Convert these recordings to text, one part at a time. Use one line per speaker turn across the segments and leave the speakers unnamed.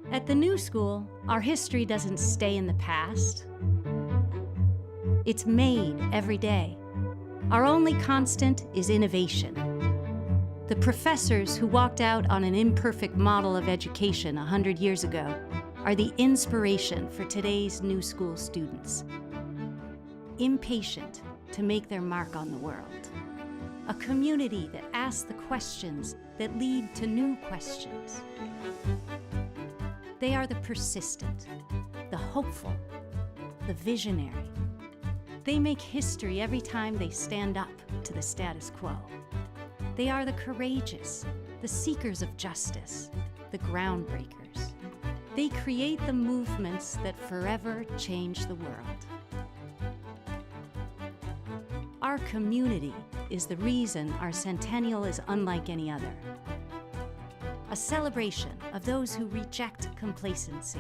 At the new school, our history doesn't stay in the past. It's made every day. Our only constant is innovation. The professors who walked out on an imperfect model of education 100 years ago are the inspiration for today's new school students. Impatient to make their mark on the world. A community that asks the questions that lead to new questions. They are the persistent, the hopeful, the visionary. They make history every time they stand up to the status quo. They are the courageous, the seekers of justice, the groundbreakers. They create the movements that forever change the world. Our community is the reason our centennial is unlike any other. A celebration of those who reject complacency,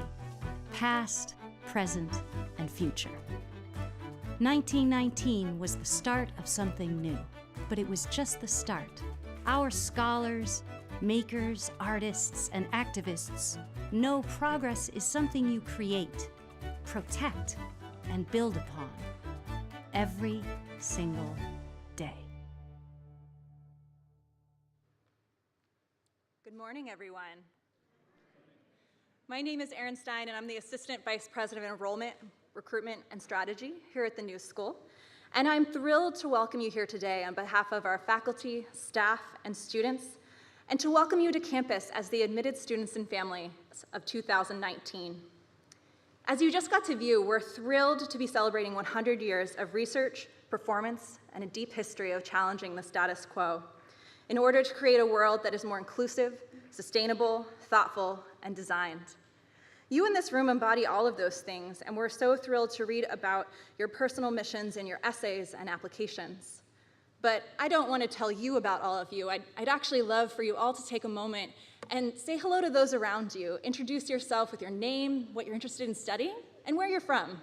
past, present, and future. 1919 was the start of something new, but it was just the start. Our scholars, makers, artists, and activists know progress is something you create, protect, and build upon every single day.
Good morning, everyone. My name is Erin Stein, and I'm the Assistant Vice President of Enrollment, Recruitment, and Strategy here at the new school. And I'm thrilled to welcome you here today on behalf of our faculty, staff, and students, and to welcome you to campus as the admitted students and families of 2019. As you just got to view, we're thrilled to be celebrating 100 years of research, performance, and a deep history of challenging the status quo in order to create a world that is more inclusive, sustainable, thoughtful, and designed. You in this room embody all of those things, and we're so thrilled to read about your personal missions in your essays and applications. But I don't want to tell you about all of you. I'd actually love for you all to take a moment and say hello to those around you. Introduce yourself with your name, what you're interested in studying, and where you're from.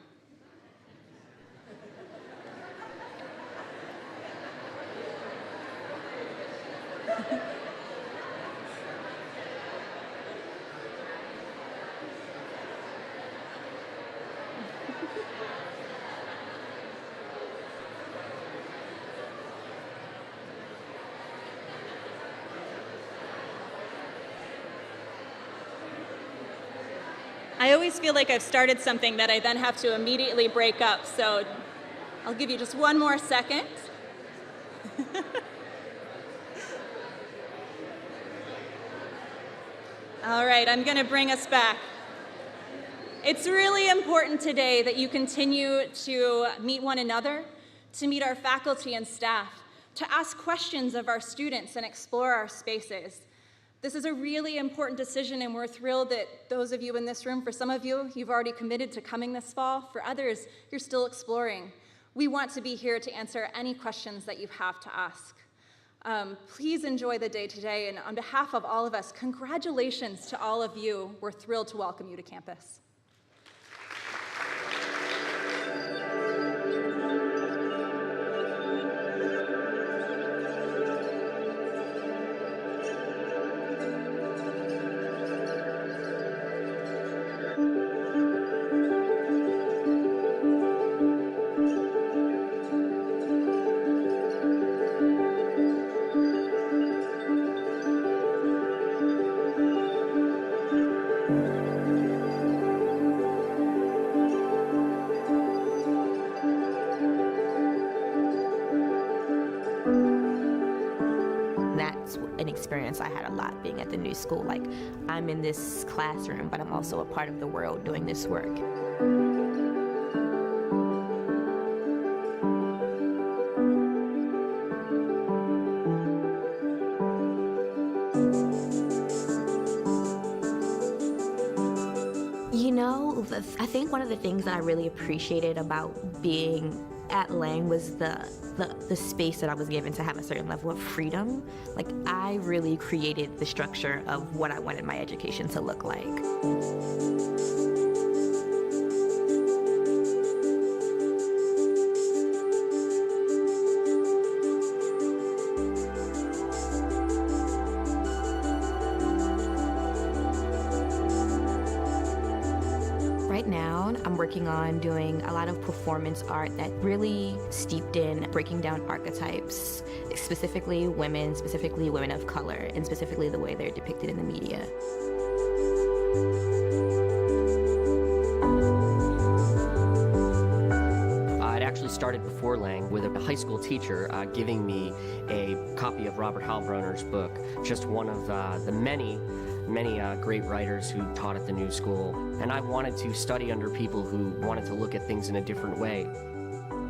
I always feel like I've started something that I then have to immediately break up, so I'll give you just one more second. All right, I'm going to bring us back. It's really important today that you continue to meet one another, to meet our faculty and staff, to ask questions of our students and explore our spaces. This is a really important decision, and we're thrilled that those of you in this room, for some of you, you've already committed to coming this fall. For others, you're still exploring. We want to be here to answer any questions that you have to ask. Please enjoy the day today, and on behalf of all of us, congratulations to all of you. We're thrilled to welcome you to campus.
I had a lot being at the new school. Like, I'm in this classroom, but I'm also a part of the world doing this work. You know, I think one of the things that I really appreciated about being at Lang was the space that I was given to have a certain level of freedom. Like, I really created the structure of what I wanted my education to look like. now, I'm working on doing a lot of performance art that really steeped in breaking down archetypes, specifically women of color, and specifically the way they're depicted in the media.
It actually started before Lang with a high school teacher giving me a copy of Robert Heilbronner's book, just one of the many great writers who taught at the New School. And I wanted to study under people who wanted to look at things in a different way.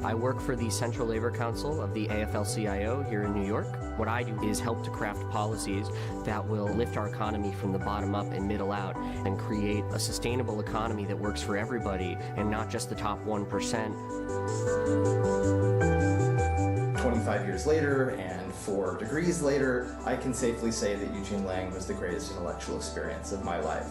I work for the Central Labor Council of the AFL-CIO here in New York. What I do is help to craft policies that will lift our economy from the bottom up and middle out and create a sustainable economy that works for everybody and not just the top 1%.
25 years later and 4 degrees later, I can safely say that Eugene Lang was the greatest intellectual experience of my life.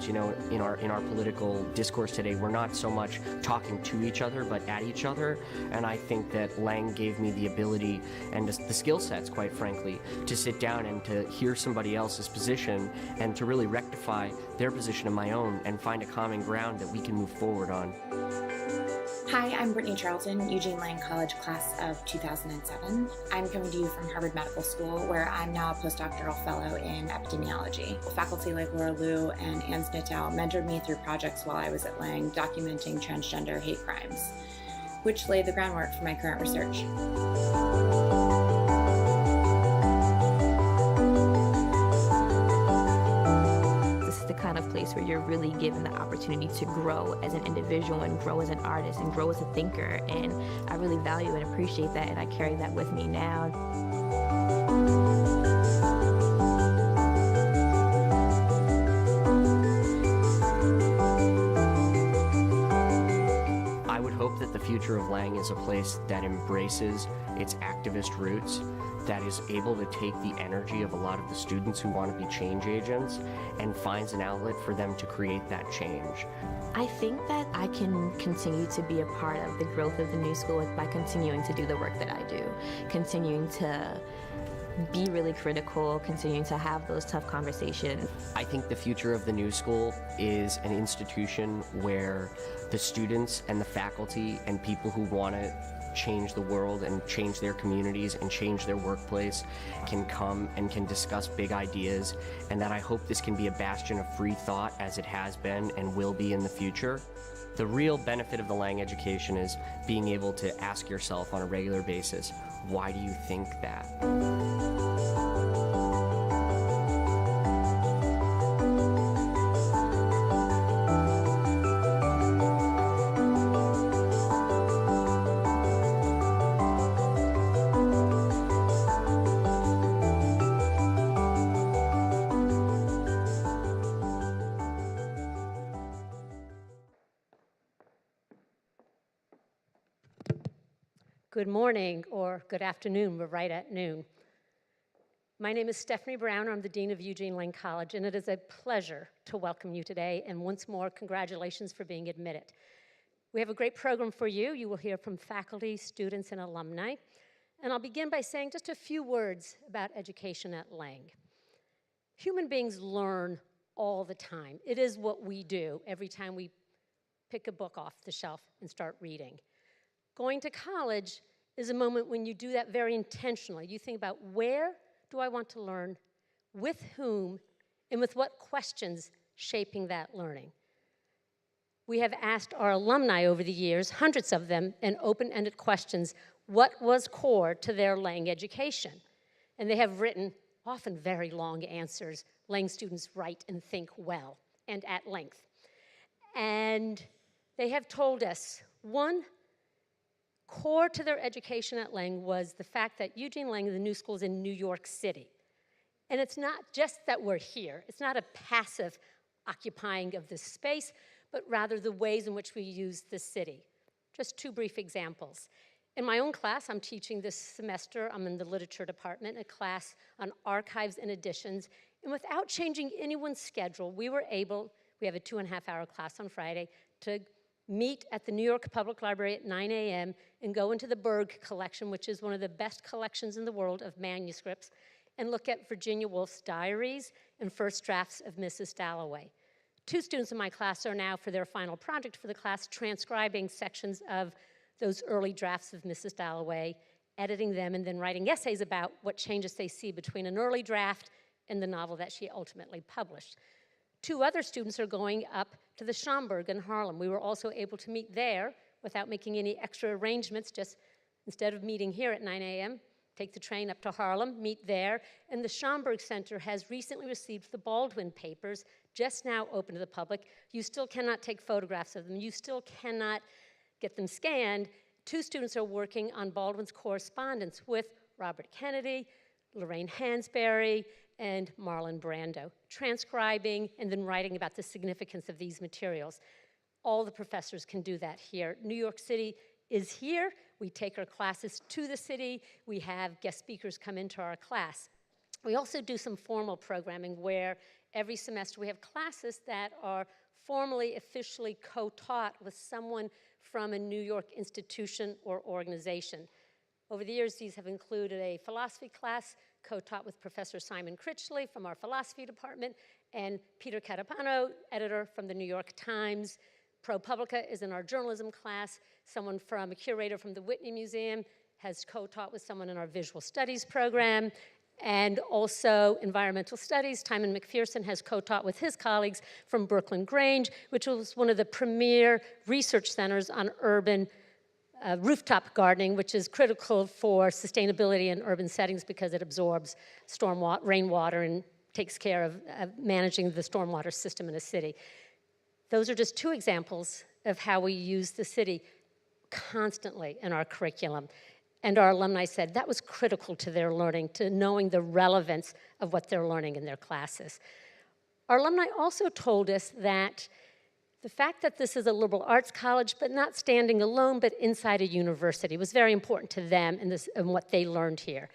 You know, in our political discourse today, we're not so much talking to each other, but at each other. And I think that Lang gave me the ability and the skill sets, quite frankly, to sit down and to hear somebody else's position and to really rectify their position and my own and find a common ground that we can move forward on.
Hi, I'm Brittany Charlton, Eugene Lang College class of 2007. I'm coming to you from Harvard Medical School, where I'm now a postdoctoral fellow in epidemiology. Faculty like Laura Liu and Ann Snittow mentored me through projects while I was at Lang documenting transgender hate crimes, which laid the groundwork for my current research.
Kind of place where you're really given the opportunity to grow as an individual and grow as an artist and grow as a thinker, and I really value and appreciate that, and I carry that with me now.
I would hope that the future of Lang is a place that embraces its activist roots, that is able to take the energy of a lot of the students who want to be change agents and finds an outlet for them to create that change.
I think that I can continue to be a part of the growth of the New School by continuing to do the work that I do, continuing to be really critical, continuing to have those tough conversations.
I think the future of the New School is an institution where the students and the faculty and people who want to change the world and change their communities and change their workplace can come and can discuss big ideas, and that I hope this can be a bastion of free thought as it has been and will be in the future. The real benefit of the Lang education is being able to ask yourself on a regular basis, why do you think that?
Good morning, or good afternoon, we're right at noon. My name is Stephanie Brown, I'm the Dean of Eugene Lang College, and it is a pleasure to welcome you today, and once more, congratulations for being admitted. We have a great program for you. You will hear from faculty, students, and alumni, and I'll begin by saying just a few words about education at Lang. Human beings learn all the time. It is what we do every time we pick a book off the shelf and start reading. Going to college is a moment when you do that very intentionally. You think about, where do I want to learn, with whom, and with what questions shaping that learning. We have asked our alumni over the years, hundreds of them, in open-ended questions, what was core to their Lang education? And they have written often very long answers. Lang students write and think well and at length. And they have told us, one, core to their education at Lang was the fact that Eugene Lang, the New School, is in New York City. And it's not just that we're here. It's not a passive occupying of this space, but rather the ways in which we use the city. Just two brief examples. In my own class, I'm teaching this semester, I'm in the literature department, a class on archives and editions, and without changing anyone's schedule, we have a 2.5-hour class on Friday, to meet at the New York Public Library at 9 a.m. and go into the Berg collection, which is one of the best collections in the world of manuscripts, and look at Virginia Woolf's diaries and first drafts of Mrs. Dalloway. 2 students in my class are now, for their final project for the class, transcribing sections of those early drafts of Mrs. Dalloway, editing them, and then writing essays about what changes they see between an early draft and the novel that she ultimately published. 2 other students are going up to the Schomburg in Harlem. We were also able to meet there without making any extra arrangements, just instead of meeting here at 9 a.m., take the train up to Harlem, meet there. And the Schomburg Center has recently received the Baldwin papers, just now open to the public. You still cannot take photographs of them. You still cannot get them scanned. 2 students are working on Baldwin's correspondence with Robert Kennedy, Lorraine Hansberry, and Marlon Brando, transcribing and then writing about the significance of these materials. All the professors can do that here. New York City is here. We take our classes to the city. We have guest speakers come into our class. We also do some formal programming where every semester we have classes that are formally, officially co-taught with someone from a New York institution or organization. Over the years, these have included a philosophy class co-taught with Professor Simon Critchley from our philosophy department, and Peter Catapano, editor from the New York Times. ProPublica is in our journalism class. Someone from a curator from the Whitney Museum has co-taught with someone in our visual studies program. And also environmental studies, Timon McPherson has co-taught with his colleagues from Brooklyn Grange, which was one of the premier research centers on urban rooftop gardening, which is critical for sustainability in urban settings because it absorbs rainwater and takes care of managing the stormwater system in a city. Those are just 2 examples of how we use the city constantly in our curriculum. And our alumni said that was critical to their learning, to knowing the relevance of what they're learning in their classes. Our alumni also told us that the fact that this is a liberal arts college, but not standing alone, but inside a university, was very important to them and what they learned here.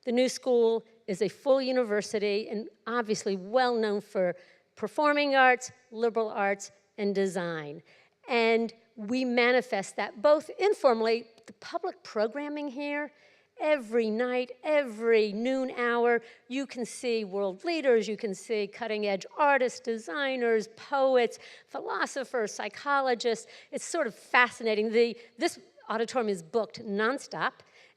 The new school is a full university and obviously well known for performing arts, liberal arts, and design. And we manifest that both informally, the public programming here, every night, every noon hour, you can see world leaders, you can see cutting-edge artists, designers, poets, philosophers, psychologists. It's sort of fascinating. This auditorium is booked nonstop,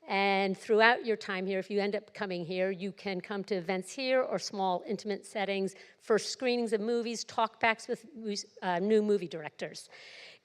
and throughout your time here, if you end up coming here, you can come to events here or small intimate settings, first screenings of movies, talkbacks with new movie directors.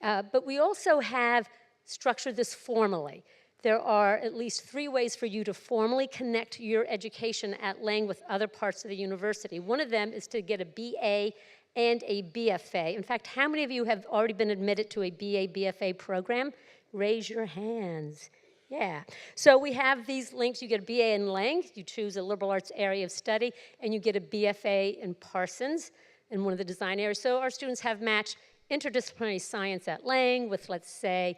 But we also have structured this formally. There are at least 3 ways for you to formally connect your education at Lang with other parts of the university. One of them is to get a BA and a BFA. In fact, how many of you have already been admitted to a BA, BFA program? Raise your hands. Yeah. So we have these links. You get a BA in Lang, you choose a liberal arts area of study, and you get a BFA in Parsons in one of the design areas. So our students have matched interdisciplinary science at Lang with, let's say,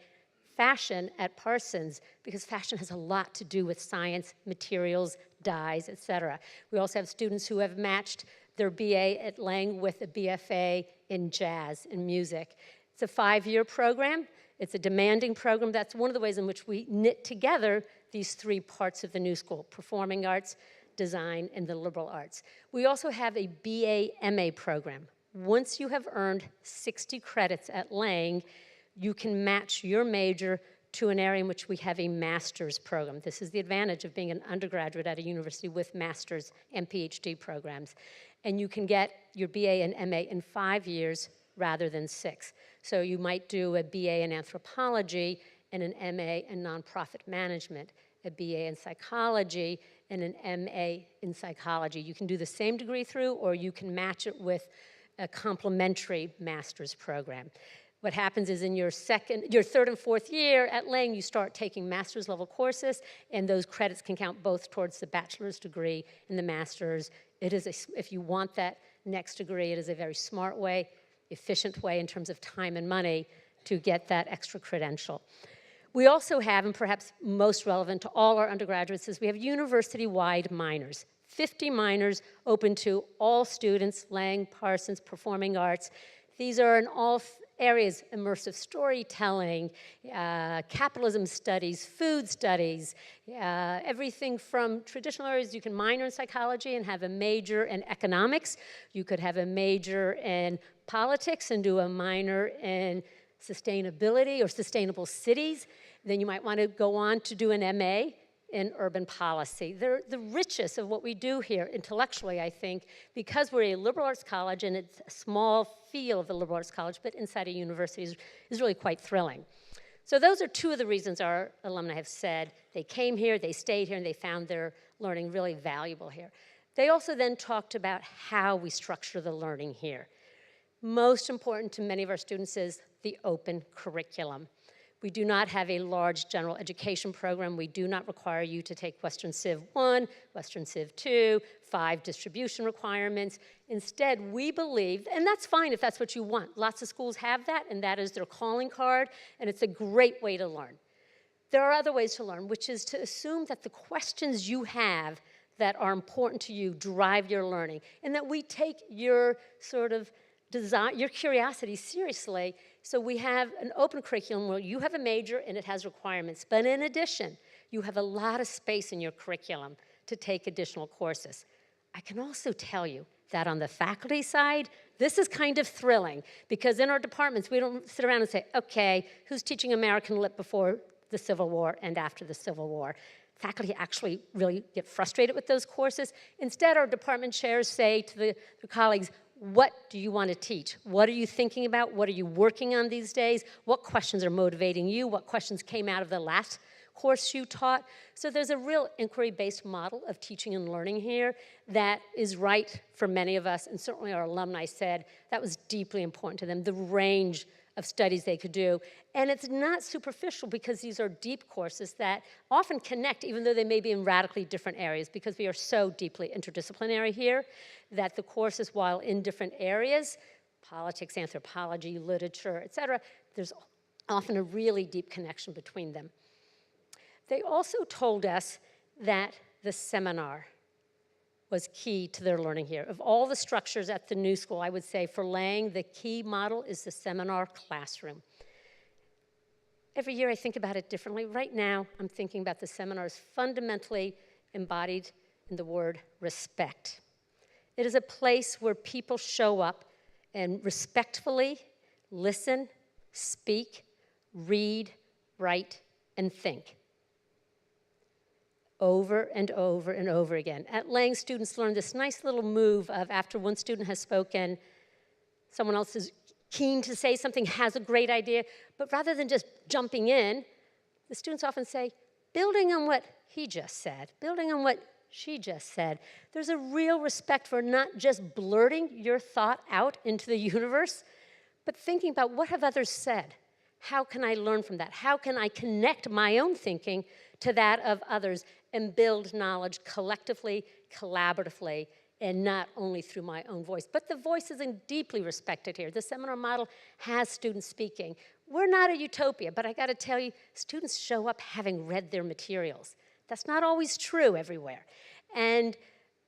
fashion at Parsons, because fashion has a lot to do with science, materials, dyes, et cetera. We also have students who have matched their BA at Lang with a BFA in jazz and music. It's a 5-year program. It's a demanding program. That's one of the ways in which we knit together these 3 parts of the new school: performing arts, design, and the liberal arts. We also have a BA-MA program. Once you have earned 60 credits at Lang, you can match your major to an area in which we have a master's program. This is the advantage of being an undergraduate at a university with master's and PhD programs. And you can get your BA and MA in 5 years rather than 6. So you might do a BA in anthropology and an MA in nonprofit management, a BA in psychology and an MA in psychology. You can do the same degree through, or you can match it with a complementary master's program. What happens is in your 3rd and 4th year at Lang, you start taking master's level courses, and those credits can count both towards the bachelor's degree and the master's. It is if you want that next degree, it is a very smart way, efficient way in terms of time and money to get that extra credential. We also have, and perhaps most relevant to all our undergraduates, is we have university-wide minors. 50 minors open to all students, Lang, Parsons, performing arts. These are in all areas: immersive storytelling, capitalism studies, food studies, everything from traditional areas. You can minor in psychology and have a major in economics. You could have a major in politics and do a minor in sustainability or sustainable cities. Then you might want to go on to do an MA in urban policy. They're the richest of what we do here intellectually, I think, because we're a liberal arts college and it's a small feel of the liberal arts college, but inside a university is really quite thrilling. So those are two of the reasons our alumni have said they came here, they stayed here, and they found their learning really valuable here. They also then talked about how we structure the learning here. Most important to many of our students is the open curriculum. We do not have a large general education program. We do not require you to take Western Civ 1, Western Civ 2, 5 distribution requirements. Instead, we believe, and that's fine if that's what you want. Lots of schools have that, and that is their calling card, and it's a great way to learn. There are other ways to learn, which is to assume that the questions you have that are important to you drive your learning, and that we take your sort of desire, your curiosity seriously. So we have an open curriculum where you have a major and it has requirements. But in addition, you have a lot of space in your curriculum to take additional courses. I can also tell you that on the faculty side, this is kind of thrilling, because in our departments, we don't sit around and say, okay, who's teaching American Lit before the Civil War and after the Civil War? Faculty actually really get frustrated with those courses. Instead, our department chairs say to their colleagues, what do you want to teach? What are you thinking about? What are you working on these days? What questions are motivating you? What questions came out of the last course you taught? So there's a real inquiry-based model of teaching and learning here that is right for many of us, and certainly our alumni said that was deeply important to them, the range of studies they could do. And it's not superficial, because these are deep courses that often connect, even though they may be in radically different areas, because we are so deeply interdisciplinary here that the courses, while in different areas, politics, anthropology, literature, et cetera, there's often a really deep connection between them. They also told us that the seminar was key to their learning here. Of all the structures at the new school, I would say for Lang, the key model is the seminar classroom. Every year I think about it differently. Right now, I'm thinking about the seminars fundamentally embodied in the word respect. It is a place where people show up and respectfully listen, speak, read, write, and think. Over and over and over again. At Lang, students learn this nice little move of, after one student has spoken, someone else is keen to say something, has a great idea, but rather than just jumping in, the students often say, building on what he just said, building on what she just said. There's a real respect for not just blurting your thought out into the universe, but thinking about, what have others said? How can I learn from that? How can I connect my own thinking to that of others and build knowledge collectively, collaboratively, and not only through my own voice? But the voice is deeply respected here. The seminar model has students speaking. We're not a utopia, but I gotta tell you, students show up having read their materials. That's not always true everywhere. And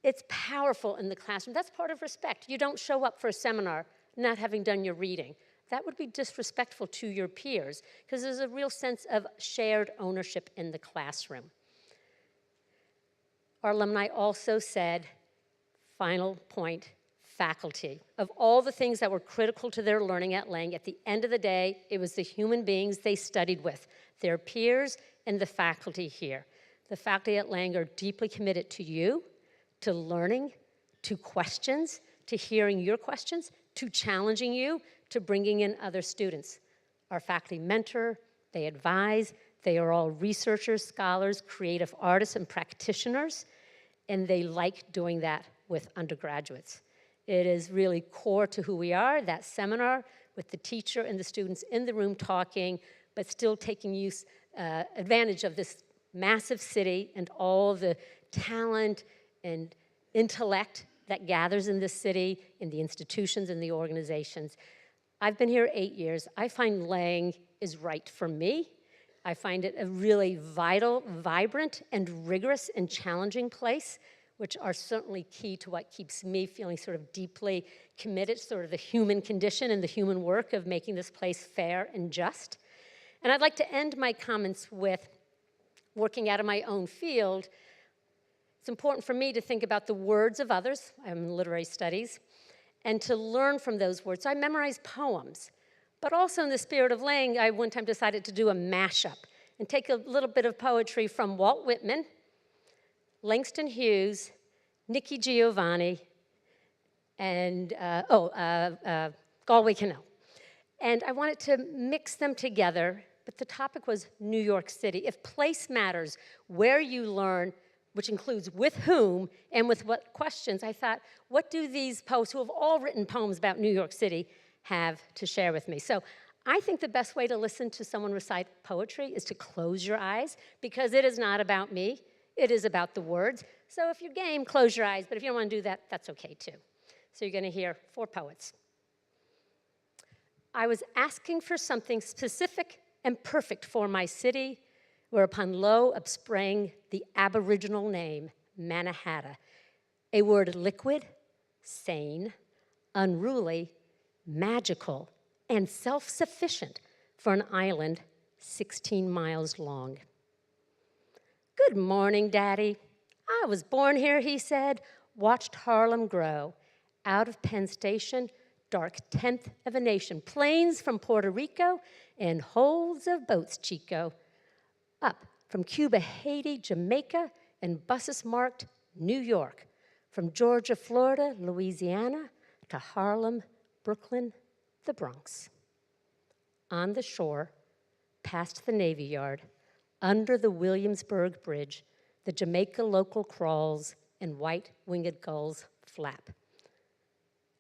it's powerful in the classroom. That's part of respect. You don't show up for a seminar not having done your reading. That would be disrespectful to your peers, because there's a real sense of shared ownership in the classroom. Our alumni also said, final point, faculty. Of all the things that were critical to their learning at Lang, at the end of the day, it was the human beings they studied with, their peers and the faculty here. The faculty at Lang are deeply committed to you, to learning, to questions, to hearing your questions, to challenging you, to bringing in other students. Our faculty mentor, they advise, they are all researchers, scholars, creative artists, and practitioners, and they like doing that with undergraduates. It is really core to who we are, that seminar with the teacher and the students in the room talking, but still taking advantage of this massive city and all the talent and intellect that gathers in this city, in the institutions and the organizations. I've been here 8 years. I find Lang is right for me. I find it a really vital, vibrant, and rigorous and challenging place, which are certainly key to what keeps me feeling sort of deeply committed, sort of the human condition and the human work of making this place fair and just. And I'd like to end my comments with, working out of my own field, it's important for me to think about the words of others, I'm in literary studies, and to learn from those words. So I memorize poems, but also in the spirit of Lang, I one time decided to do a mashup and take a little bit of poetry from Walt Whitman, Langston Hughes, Nikki Giovanni, and Galway Kinnell. And I wanted to mix them together, but the topic was New York City. If place matters, where you learn, which includes with whom and with what questions, I thought, what do these poets who have all written poems about New York City have to share with me? So I think the best way to listen to someone recite poetry is to close your eyes, because it is not about me, it is about the words. So if you're game, close your eyes, but if you don't want to do that, that's okay too. So you're going to hear 4 poets. I was asking for something specific and perfect for my city, whereupon lo upsprang the aboriginal name, Mannahatta, a word liquid, sane, unruly, magical, and self-sufficient for an island 16 miles long. Good morning, Daddy. I was born here, he said, watched Harlem grow. Out of Penn Station, dark 10th of a nation, planes from Puerto Rico and holds of boats, Chico. Up from Cuba, Haiti, Jamaica, and buses marked New York. From Georgia, Florida, Louisiana, to Harlem, Brooklyn, the Bronx. On the shore, past the Navy Yard, under the Williamsburg Bridge, the Jamaica local crawls and white-winged gulls flap.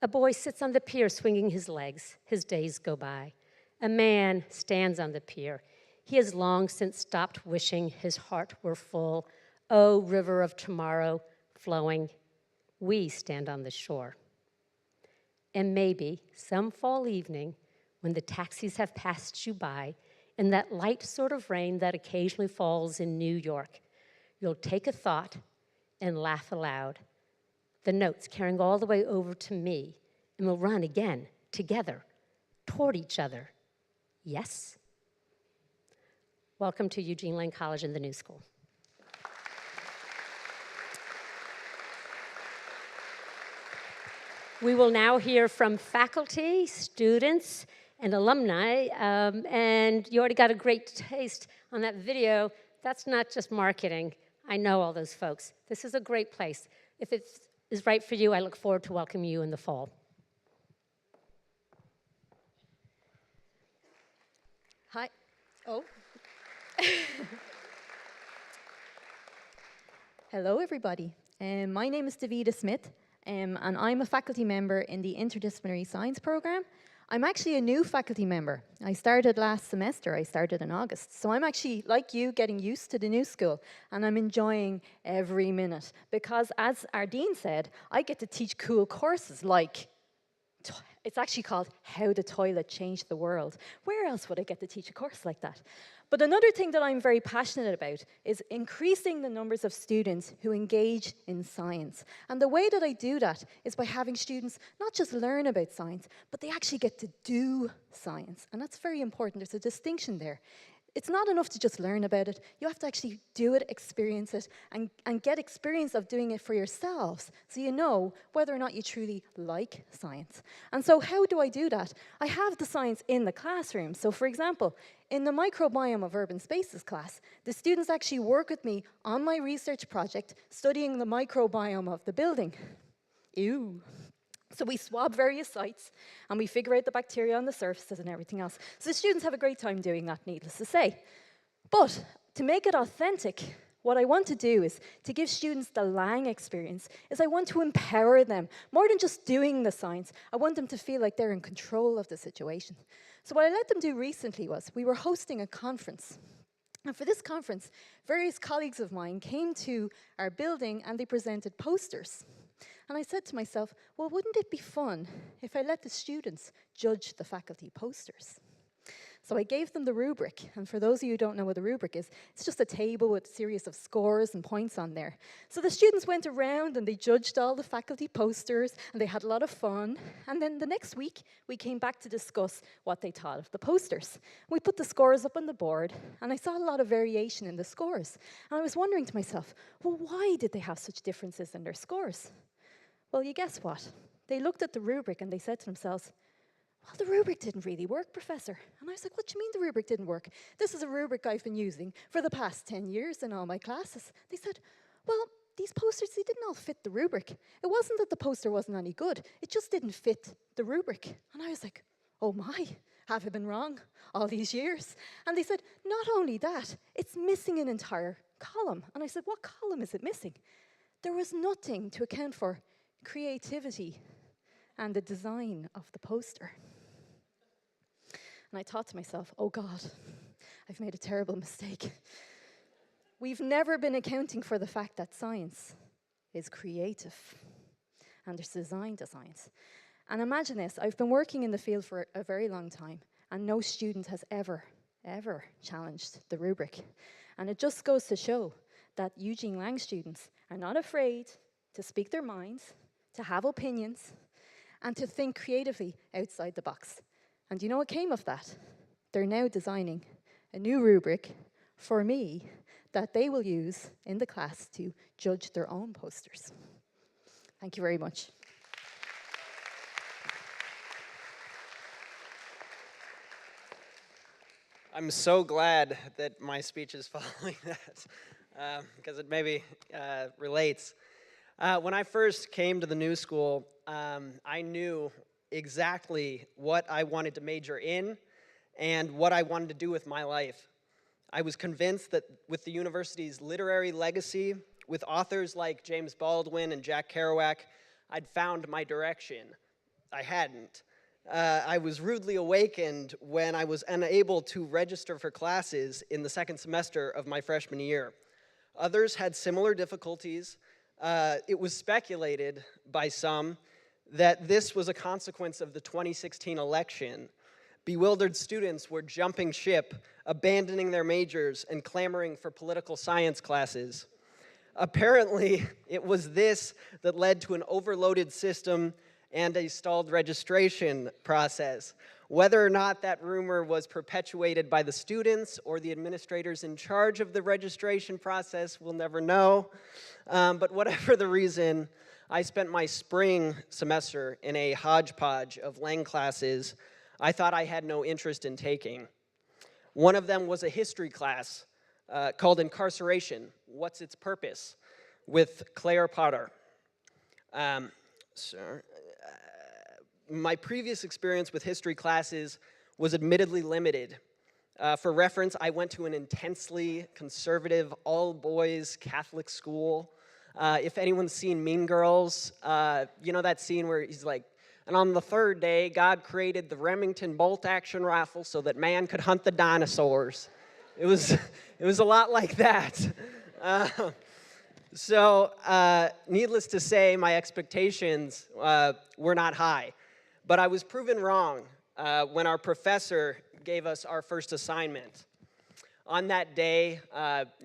A boy sits on the pier swinging his legs. His days go by. A man stands on the pier. He has long since stopped wishing his heart were full. Oh, river of tomorrow flowing, we stand on the shore. And maybe some fall evening, when the taxis have passed you by, in that light sort of rain that occasionally falls in New York, you'll take a thought and laugh aloud, the notes carrying all the way over to me, and we'll run again, together, toward each other. Yes? Welcome to Eugene Lang College and the New School. We will now hear from faculty, students, and alumni, and you already got a great taste on that video. That's not just marketing. I know all those folks. This is a great place. If it is right for you, I look forward to welcoming you in the fall.
Hi. Oh. Hello, everybody. My name is Davida Smith, and I'm a faculty member in the Interdisciplinary Science program. I'm actually a new faculty member. I started last semester. I started in August. So I'm actually, like you, getting used to the new school, and I'm enjoying every minute because, as our dean said, I get to teach cool courses like, it's actually called How the Toilet Changed the World. Where else would I get to teach a course like that? But another thing that I'm very passionate about is increasing the numbers of students who engage in science. And the way that I do that is by having students not just learn about science, but they actually get to do science. And that's very important. There's a distinction there. It's not enough to just learn about it. You have to actually do it, experience it, and get experience of doing it for yourselves so you know whether or not you truly like science. And so how do I do that? I have the science in the classroom. So for example, in the microbiome of urban spaces class, the students actually work with me on my research project studying the microbiome of the building. Ew. So we swab various sites, and we figure out the bacteria on the surfaces and everything else. So the students have a great time doing that, needless to say. But to make it authentic, what I want to do is to give students the Lang experience, is I want to empower them. More than just doing the science, I want them to feel like they're in control of the situation. So what I let them do recently was, we were hosting a conference. And for this conference, various colleagues of mine came to our building and they presented posters. And I said to myself, well, wouldn't it be fun if I let the students judge the faculty posters? So I gave them the rubric, and for those of you who don't know what the rubric is, it's just a table with a series of scores and points on there. So the students went around and they judged all the faculty posters, and they had a lot of fun. And then the next week, we came back to discuss what they thought of the posters. We put the scores up on the board, and I saw a lot of variation in the scores. And I was wondering to myself, well, why did they have such differences in their scores? Well, you guess what? They looked at the rubric and they said to themselves, well, the rubric didn't really work, Professor. And I was like, what do you mean the rubric didn't work? This is a rubric I've been using for the past 10 years in all my classes. They said, well, these posters, they didn't all fit the rubric. It wasn't that the poster wasn't any good. It just didn't fit the rubric. And I was like, oh my, have I been wrong all these years? And they said, not only that, it's missing an entire column. And I said, what column is it missing? There was nothing to account for creativity and the design of the poster. And I thought to myself, oh God, I've made a terrible mistake. We've never been accounting for the fact that science is creative and it's designed to science. And imagine this, I've been working in the field for a very long time, and no student has ever challenged the rubric. And it just goes to show that Eugene Lang students are not afraid to speak their minds, to have opinions, and to think creatively outside the box. And you know what came of that? They're now designing a new rubric for me that they will use in the class to judge their own posters. Thank you very much.
I'm so glad that my speech is following that, because it maybe relates. When I first came to the new school, I knew exactly what I wanted to major in and what I wanted to do with my life. I was convinced that with the university's literary legacy, with authors like James Baldwin and Jack Kerouac, I'd found my direction. I hadn't. I was rudely awakened when I was unable to register for classes in the second semester of my freshman year. Others had similar difficulties. It was speculated by some that this was a consequence of the 2016 election. Bewildered students were jumping ship, abandoning their majors, and clamoring for political science classes. Apparently, it was this that led to an overloaded system and a stalled registration process. Whether or not that rumor was perpetuated by the students or the administrators in charge of the registration process, we'll never know. But whatever the reason, I spent my spring semester in a hodgepodge of Lang classes I thought I had no interest in taking. One of them was a history class called Incarceration, What's Its Purpose, with Claire Potter. My previous experience with history classes was admittedly limited. For reference, I went to an intensely conservative, all-boys Catholic school. If anyone's seen Mean Girls, you know that scene where he's like, and on the third day, God created the Remington bolt-action rifle so that man could hunt the dinosaurs. It was a lot like that. Needless to say, my expectations were not high. But I was proven wrong when our professor gave us our first assignment. On that day,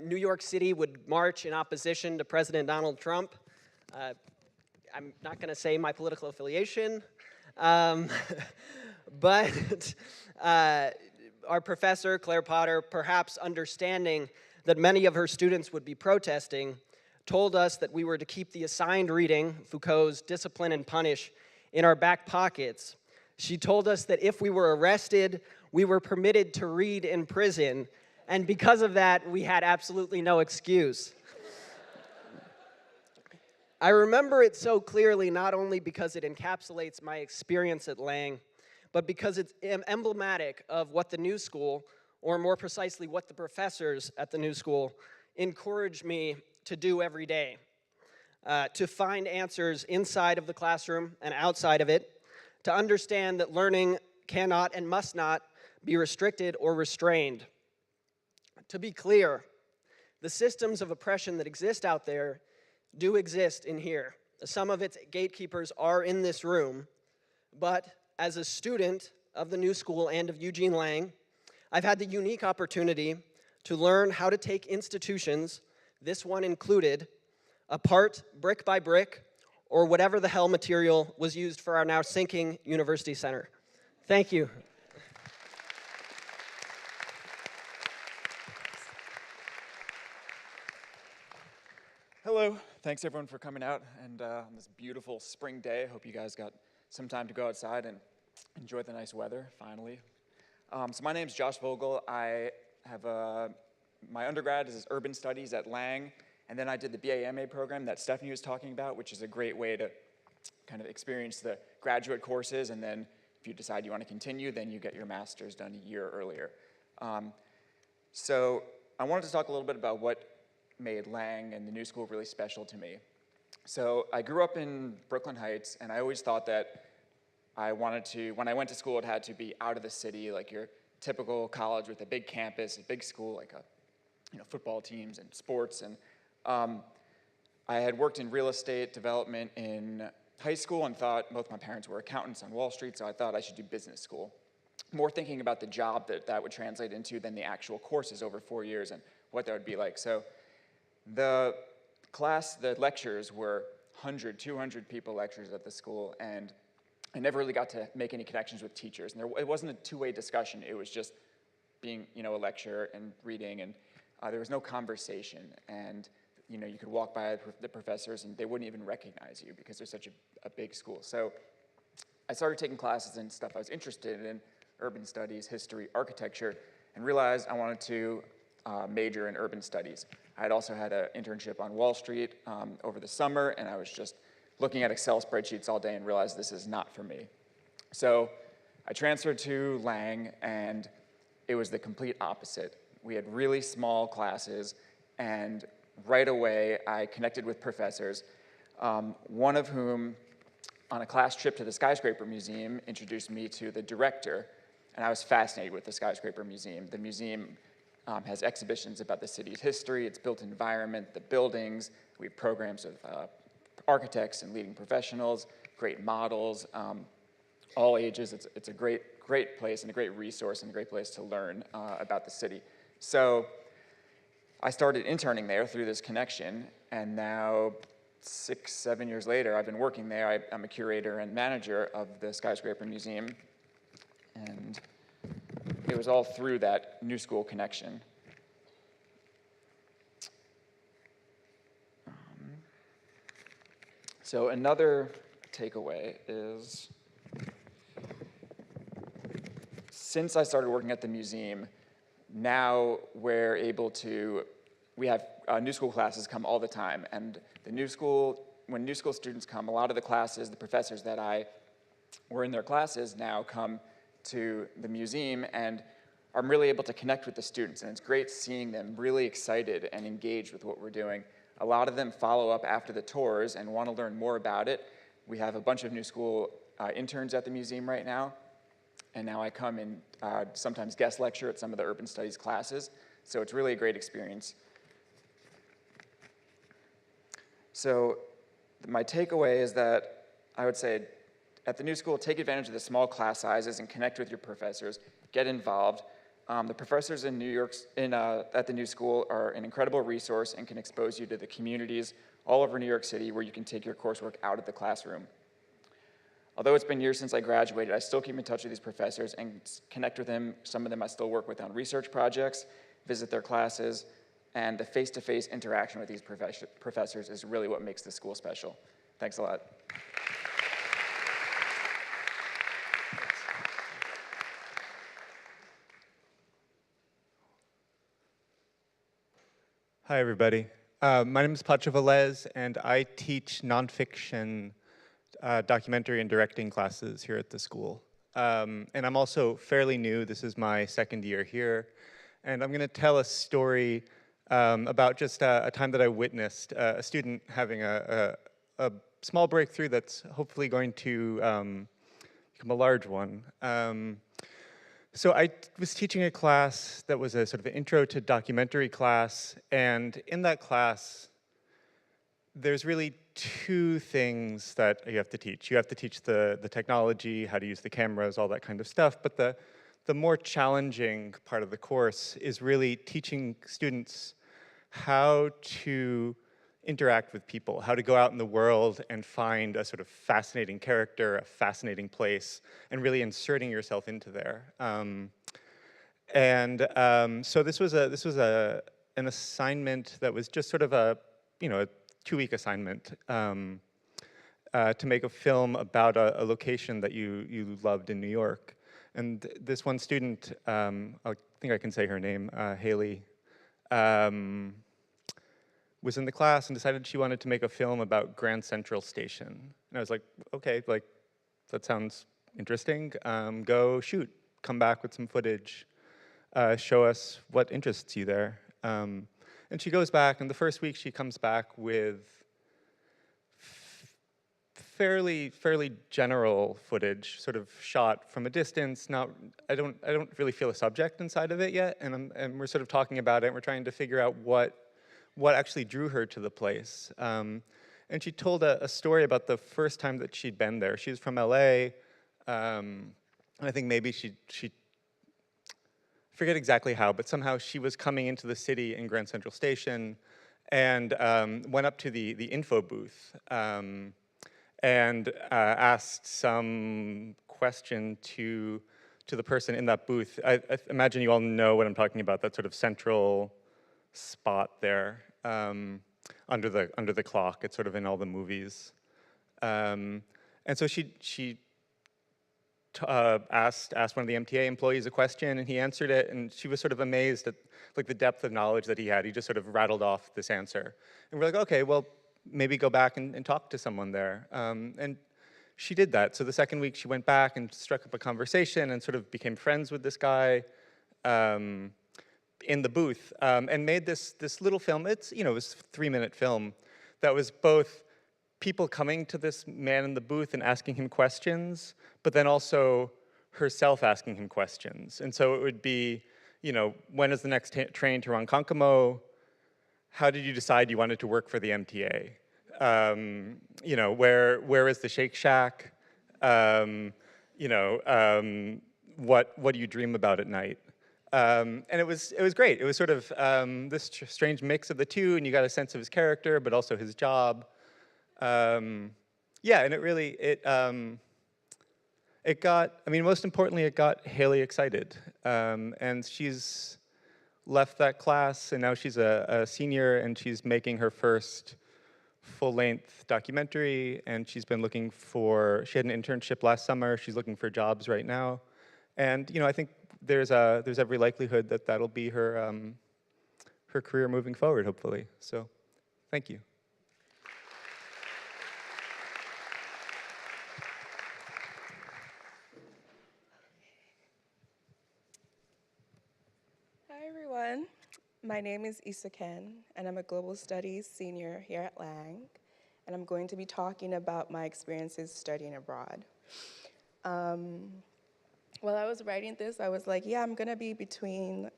New York City would march in opposition to President Donald Trump. I'm not going to say my political affiliation, but our professor, Claire Potter, perhaps understanding that many of her students would be protesting, told us that we were to keep the assigned reading, Foucault's Discipline and Punish, in our back pockets. She told us that if we were arrested, we were permitted to read in prison, and because of that, we had absolutely no excuse. I remember it so clearly not only because it encapsulates my experience at Lang, but because it's emblematic of what the new school, or more precisely what the professors at the new school, encouraged me to do every day. To find answers inside of the classroom and outside of it, to understand that learning cannot and must not be restricted or restrained. To be clear, the systems of oppression that exist out there do exist in here. Some of its gatekeepers are in this room, but as a student of the new school and of Eugene Lang, I've had the unique opportunity to learn how to take institutions, this one included, apart brick by brick, or whatever the hell material was used for our now sinking University Center. Thank you.
Hello, thanks everyone for coming out and on this beautiful spring day. I hope you guys got some time to go outside and enjoy the nice weather, finally. So my name's Josh Vogel. I have my undergrad is urban studies at Lang, and then I did the BA/MA program that Stephanie was talking about, which is a great way to kind of experience the graduate courses, and then if you decide you want to continue, then you get your master's done a year earlier. So I wanted to talk a little bit about what made Lang and the New School really special to me. So I grew up in Brooklyn Heights, and I always thought that I wanted to, when I went to school, it had to be out of the city, like your typical college with a big campus, a big school, like football teams and sports. And I had worked in real estate development in high school and thought both my parents were accountants on Wall Street, so I thought I should do business school. More thinking about the job that would translate into than the actual courses over 4 years and what that would be like. So the lectures were 100, 200 people lectures at the school, and I never really got to make any connections with teachers. And it wasn't a two-way discussion. It was just being, a lecturer and reading, and there was no conversation. And, you could walk by the professors, and they wouldn't even recognize you because they're such a big school. So I started taking classes in stuff I was interested in, urban studies, history, architecture, and realized I wanted to major in urban studies. I had also had an internship on Wall Street over the summer, and I was just looking at Excel spreadsheets all day and realized this is not for me. So I transferred to Lang, and it was the complete opposite. We had really small classes, and right away I connected with professors, one of whom, on a class trip to the Skyscraper Museum, introduced me to the director, and I was fascinated with the Skyscraper Museum. The museum has exhibitions about the city's history, its built environment, the buildings. We have programs of architects and leading professionals, great models, all ages. It's a great place and a great resource and a great place to learn about the city. So I started interning there through this connection, and now 6, 7 years later, I've been working there. I'm a curator and manager of the Skyscraper Museum, and it was all through that New School connection. So another takeaway is, since I started working at the museum, now we're able to, we have New School classes come all the time, and the New School, when New School students come, a lot of the classes, the professors that were in their classes now come to the museum, and I'm really able to connect with the students, and it's great seeing them really excited and engaged with what we're doing. A lot of them follow up after the tours and want to learn more about it. We have a bunch of New School interns at the museum right now, and now I come and sometimes guest lecture at some of the urban studies classes, so it's really a great experience. So my takeaway is that I would say at the New School, take advantage of the small class sizes and connect with your professors, get involved. The professors in at the New School are an incredible resource and can expose you to the communities all over New York City where you can take your coursework out of the classroom. Although it's been years since I graduated, I still keep in touch with these professors and connect with them. Some of them I still work with on research projects, visit their classes, and the face-to-face interaction with these professors is really what makes the school special. Thanks a lot.
Hi, everybody. My name is Pancho Villa, and I teach nonfiction documentary and directing classes here at the school. And I'm also fairly new. This is my second year here. And I'm going to tell a story about just a time that I witnessed a student having a small breakthrough that's hopefully going to become a large one. So I was teaching a class that was a sort of an intro to documentary class, and in that class, there's really two things that you have to teach. You have to teach the technology, how to use the cameras, all that kind of stuff, but the the more challenging part of the course is really teaching students how to interact with people, how to go out in the world and find a sort of fascinating character, a fascinating place, and really inserting yourself into there. So this was an assignment that was just sort of a 2-week assignment to make a film about a location that you loved in New York. And this one student, I think I can say her name, Haley, was in the class and decided she wanted to make a film about Grand Central Station. And I was like, okay, like, that sounds interesting. Go shoot, come back with some footage, show us what interests you there. And she goes back, and the first week she comes back with fairly general footage, sort of shot from a distance. I don't really feel a subject inside of it yet, and we're sort of talking about it, and we're trying to figure out what actually drew her to the place. And she told a story about the first time that she'd been there. She was from LA, and I think maybe she forget exactly how, but somehow she was coming into the city in Grand Central Station and went up to the info booth and asked some question to the person in that booth. I imagine you all know what I'm talking about, that sort of central spot there under the clock. It's sort of in all the movies. And so she asked one of the MTA employees a question, and he answered it, and she was sort of amazed at like the depth of knowledge that he had. He just sort of rattled off this answer. And we're like, okay, well, maybe go back and talk to someone there. And she did that. So the second week she went back and struck up a conversation and sort of became friends with this guy in the booth, and made this little film. It was a 3-minute film that was both people coming to this man in the booth and asking him questions, but then also herself asking him questions. And so it would be, when is the next train to Ronkonkoma? How did you decide you wanted to work for the MTA? Where is the Shake Shack? What do you dream about at night? And it was great. It was sort of this strange mix of the two, and you got a sense of his character, but also his job. And it really, most importantly, it got Haley excited. And she's left that class, and now she's a senior, and she's making her first full-length documentary, and she's been looking she had an internship last summer, she's looking for jobs right now. And, I think there's every likelihood that that'll be her career moving forward, hopefully. So, thank you.
Hi everyone, my name is Issa Ken, and I'm a Global Studies senior here at Lang, and I'm going to be talking about my experiences studying abroad. While I was writing this, I was like, yeah, I'm gonna be within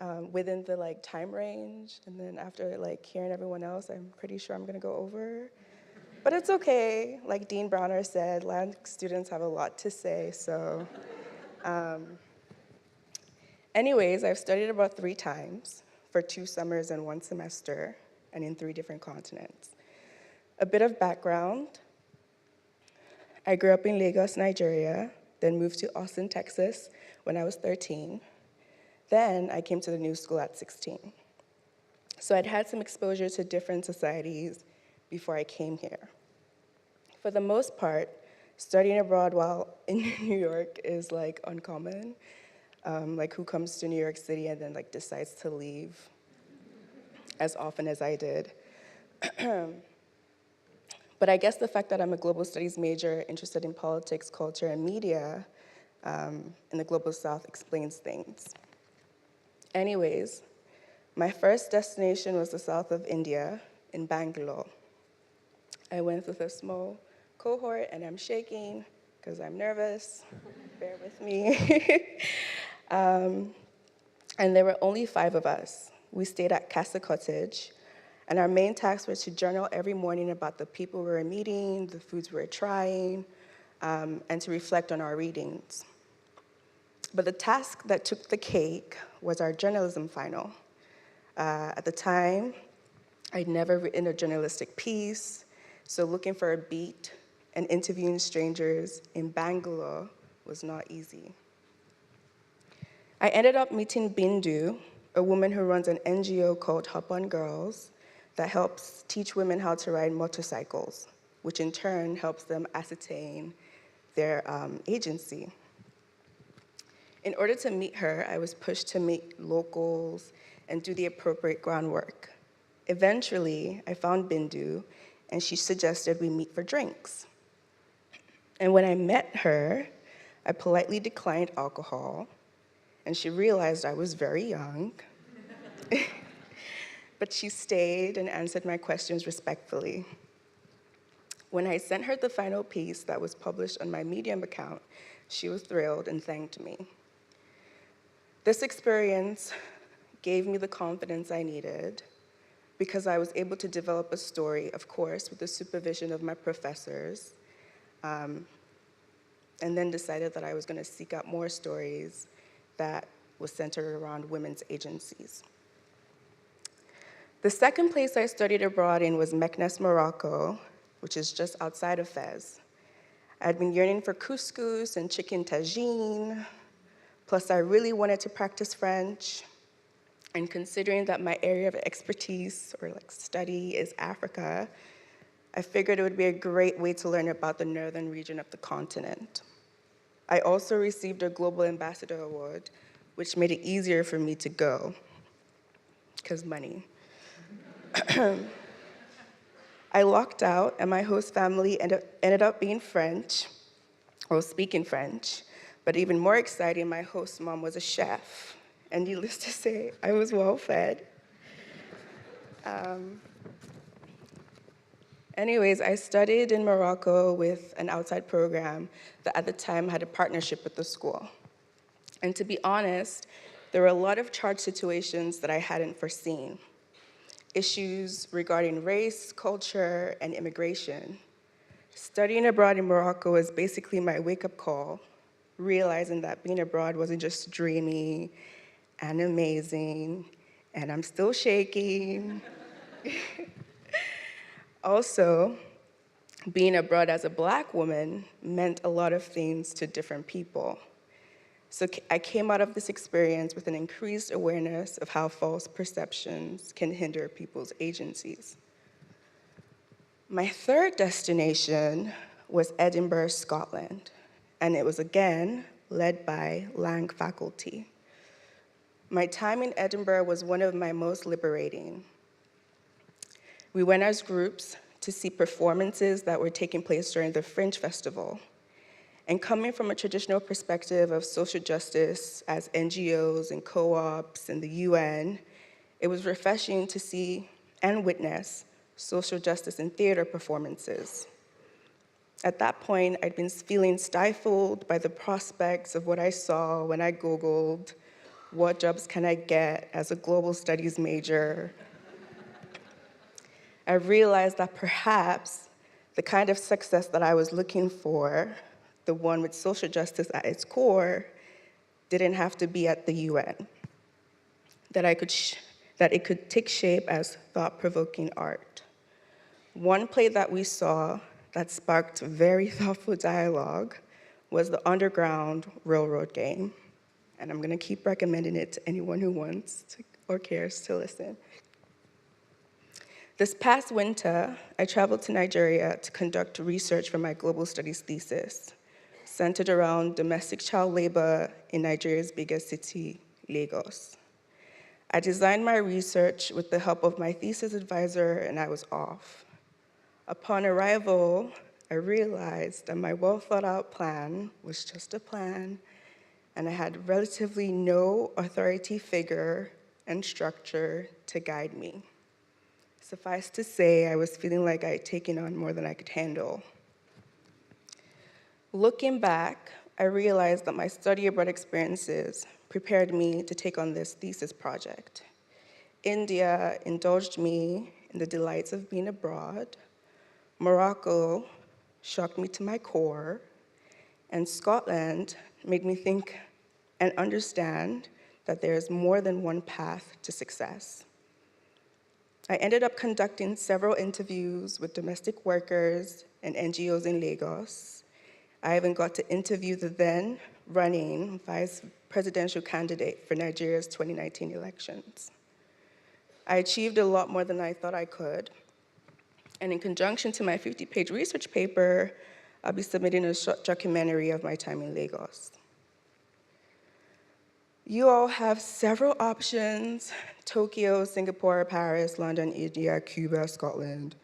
the time range, and then after hearing everyone else, I'm pretty sure I'm gonna go over. But it's okay, like Dean Browner said, Lang students have a lot to say, so. Anyways, I've studied abroad 3 times, for 2 summers and 1 semester, and in 3 different continents. A bit of background. I grew up in Lagos, Nigeria, then moved to Austin, Texas when I was 13. Then I came to the new school at 16. So I'd had some exposure to different societies before I came here. For the most part, studying abroad while in New York is uncommon. Who comes to New York City and then decides to leave as often as I did. But I guess the fact that I'm a global studies major interested in politics, culture, and media in the global south explains things. Anyways, my first destination was the south of India in Bangalore. I went with a small cohort, and I'm shaking because I'm nervous. Bear with me. And there were only 5 of us. We stayed at Casa Cottage, and our main tasks were to journal every morning about the people we were meeting, the foods we were trying, and to reflect on our readings. But the task that took the cake was our journalism final. At the time, I'd never written a journalistic piece, so looking for a beat and interviewing strangers in Bangalore was not easy. I ended up meeting Bindu, a woman who runs an NGO called Hop On Girls that helps teach women how to ride motorcycles, which in turn helps them ascertain their agency. In order to meet her, I was pushed to meet locals and do the appropriate groundwork. Eventually, I found Bindu, and she suggested we meet for drinks. And when I met her, I politely declined alcohol, and she realized I was very young. But she stayed and answered my questions respectfully. When I sent her the final piece that was published on my Medium account, she was thrilled and thanked me. This experience gave me the confidence I needed because I was able to develop a story, of course, with the supervision of my professors, and then decided that I was going to seek out more stories that was centered around women's agencies. The second place I studied abroad in was Meknes, Morocco, which is just outside of Fez. I'd been yearning for couscous and chicken tagine, plus I really wanted to practice French. And considering that my area of expertise or study is Africa, I figured it would be a great way to learn about the northern region of the continent. I also received a Global Ambassador Award, which made it easier for me to go, because money. I lucked out, and my host family ended up being French, or speaking French, but even more exciting, my host mom was a chef, and needless to say, I was well fed. Anyways, I studied in Morocco with an outside program that at the time had a partnership with the school. And to be honest, there were a lot of charged situations that I hadn't foreseen. Issues regarding race, culture, and immigration. Studying abroad in Morocco was basically my wake-up call, realizing that being abroad wasn't just dreamy and amazing, and I'm still shaking. Also, being abroad as a Black woman meant a lot of things to different people. So I came out of this experience with an increased awareness of how false perceptions can hinder people's agencies. My third destination was Edinburgh, Scotland, and it was again led by Lang faculty. My time in Edinburgh was one of my most liberating. We went as groups to see performances that were taking place during the Fringe Festival. And coming from a traditional perspective of social justice as NGOs and co-ops and the UN, it was refreshing to see and witness social justice in theater performances. At that point, I'd been feeling stifled by the prospects of what I saw when I Googled, what jobs can I get as a global studies major? I realized that perhaps the kind of success that I was looking for, the one with social justice at its core, didn't have to be at the UN. That it could take shape as thought-provoking art. One play that we saw that sparked very thoughtful dialogue was the Underground Railroad Game. And I'm gonna keep recommending it to anyone who wants to, or cares to listen. This past winter, I traveled to Nigeria to conduct research for my global studies thesis, centered around domestic child labor in Nigeria's biggest city, Lagos. I designed my research with the help of my thesis advisor, and I was off. Upon arrival, I realized that my well-thought-out plan was just a plan, and I had relatively no authority figure and structure to guide me. Suffice to say, I was feeling like I had taken on more than I could handle. Looking back, I realized that my study abroad experiences prepared me to take on this thesis project. India indulged me in the delights of being abroad. Morocco shocked me to my core. And Scotland made me think and understand that there is more than one path to success. I ended up conducting several interviews with domestic workers and NGOs in Lagos. I even got to interview the then running vice presidential candidate for Nigeria's 2019 elections. I achieved a lot more than I thought I could. And in conjunction to my 50-page research paper, I'll be submitting a short documentary of my time in Lagos. You all have several options: Tokyo, Singapore, Paris, London, India, Cuba, Scotland,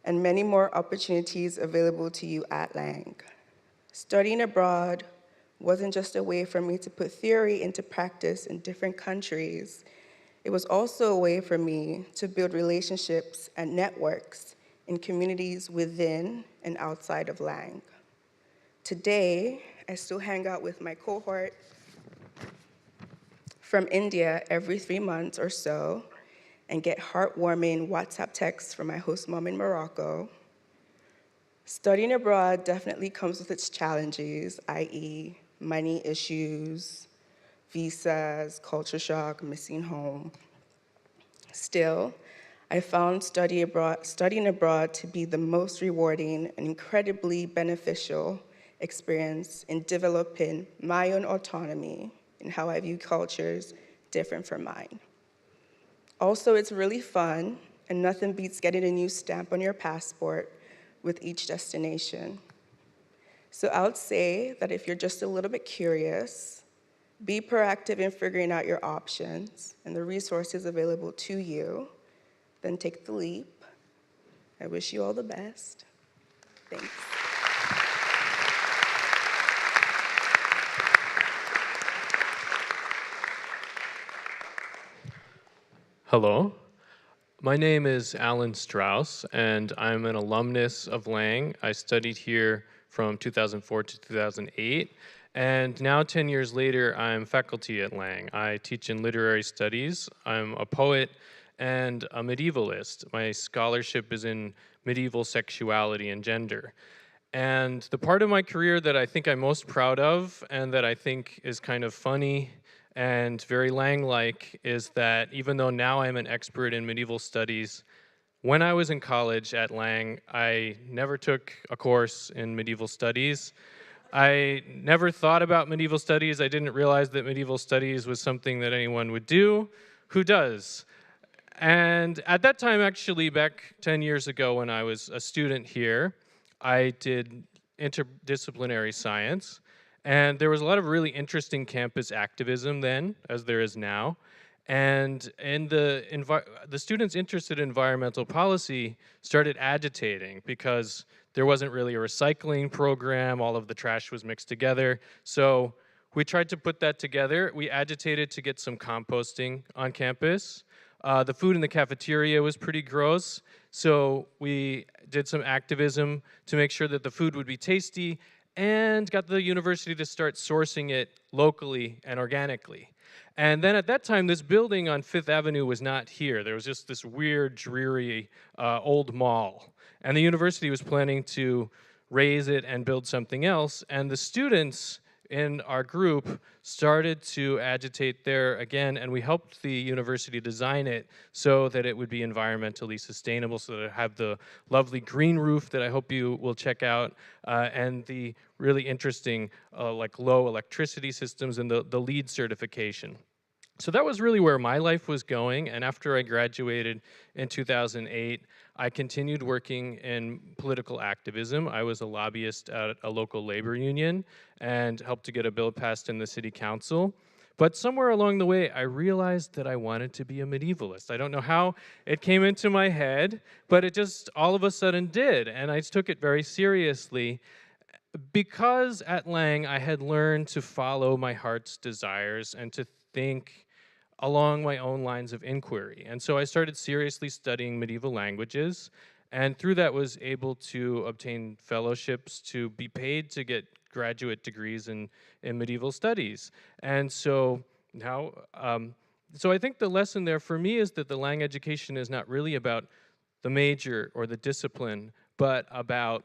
and many more opportunities available to you at Lang. Studying abroad wasn't just a way for me to put theory into practice in different countries. It was also a way for me to build relationships and networks in communities within and outside of Lang. Today, I still hang out with my cohort from India every 3 months or so and get heartwarming WhatsApp texts from my host mom in Morocco. Studying abroad definitely comes with its challenges, i.e., money issues, visas, culture shock, missing home. Still, I found studying abroad to be the most rewarding and incredibly beneficial experience in developing my own autonomy in how I view cultures different from mine. Also, it's really fun, and nothing beats getting a new stamp on your passport with each destination. So I would say that if you're just a little bit curious, be proactive in figuring out your options and the resources available to you, then take the leap. I wish you all the best. Thanks.
Hello, my name is Alan Strauss, and I'm an alumnus of Lang. I studied here from 2004 to 2008, and now 10 years later, I'm faculty at Lang. I teach in literary studies. I'm a poet and a medievalist. My scholarship is in medieval sexuality and gender. And the part of my career that I think I'm most proud of and that I think is kind of funny and very Lang-like is that even though now I'm an expert in medieval studies, when I was in college at Lang, I never took a course in medieval studies. I never thought about medieval studies. I didn't realize that medieval studies was something that anyone would do. Who does? And at that time, actually, back 10 years ago when I was a student here, I did interdisciplinary science. And there was a lot of really interesting campus activism then, as there is now. And the students interested in environmental policy started agitating because there wasn't really a recycling program, all of the trash was mixed together. So we tried to put that together. We agitated to get some composting on campus. The food in the cafeteria was pretty gross, so we did some activism to make sure that the food would be tasty and got the university to start sourcing it locally and organically. And then at that time, this building on Fifth Avenue was not here. There was just this weird, dreary old mall. And the university was planning to raise it and build something else. And the students in our group started to agitate there again, and we helped the university design it so that it would be environmentally sustainable, so that it would have the lovely green roof that I hope you will check out, and the really interesting like low electricity systems and the LEED certification. So that was really where my life was going, and after I graduated in 2008, I continued working in political activism. I was a lobbyist at a local labor union and helped to get a bill passed in the city council. But somewhere along the way, I realized that I wanted to be a medievalist. I don't know how it came into my head, but it just all of a sudden did, and I took it very seriously. Because at Lang, I had learned to follow my heart's desires and to think along my own lines of inquiry. And so I started seriously studying medieval languages, and through that was able to obtain fellowships to be paid to get graduate degrees in medieval studies. And so now, so I think the lesson there for me is that the Lang education is not really about the major or the discipline, but about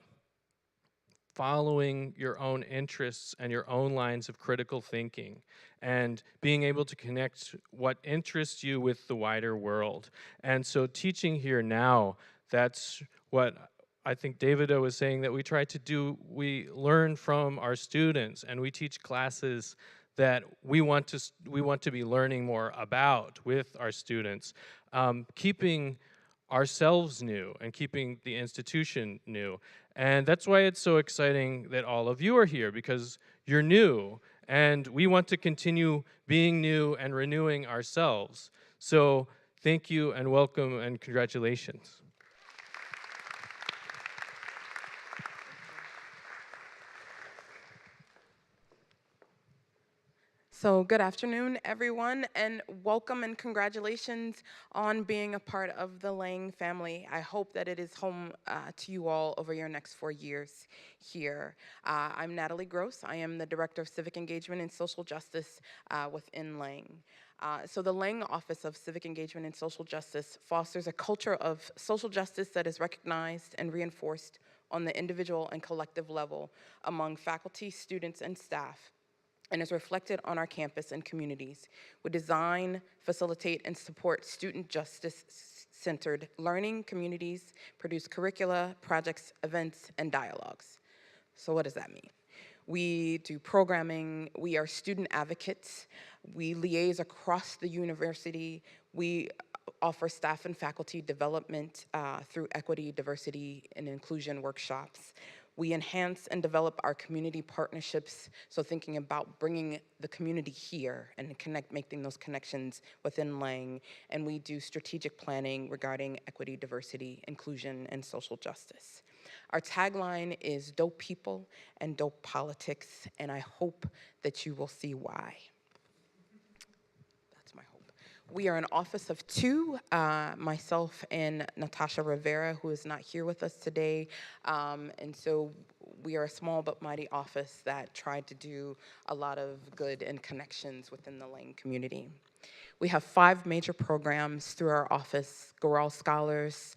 following your own interests and your own lines of critical thinking, and being able to connect what interests you with the wider world. And so teaching here now, that's what I think Davido was saying that we try to do. We learn from our students, and we teach classes that we want to be learning more about with our students, keeping ourselves new and keeping the institution new. And that's why it's so exciting that all of you are here, because you're new, and we want to continue being new and renewing ourselves. So thank you and welcome and congratulations.
So good afternoon, everyone, and welcome and congratulations on being a part of the Lang family. I hope that it is home to you all over your next 4 years here. I'm Natalie Gross. I am the Director of Civic Engagement and Social Justice within Lang. So the Lang Office of Civic Engagement and Social Justice fosters a culture of social justice that is recognized and reinforced on the individual and collective level among faculty, students, and staff, and is reflected on our campus and communities. We design, facilitate, and support student justice-centered learning communities, produce curricula, projects, events, and dialogues. So what does that mean? We do programming, we are student advocates, we liaise across the university, we offer staff and faculty development through equity, diversity, and inclusion workshops. We enhance and develop our community partnerships, so thinking about bringing the community here and making those connections within Lang. And we do strategic planning regarding equity, diversity, inclusion, and social justice. Our tagline is dope people and dope politics, and I hope that you will see why. That's my hope. We are an office of two, myself and Natasha Rivera, who is not here with us today. And so we are a small but mighty office that tried to do a lot of good and connections within the Lang community. We have 5 major programs through our office: Girl Scholars,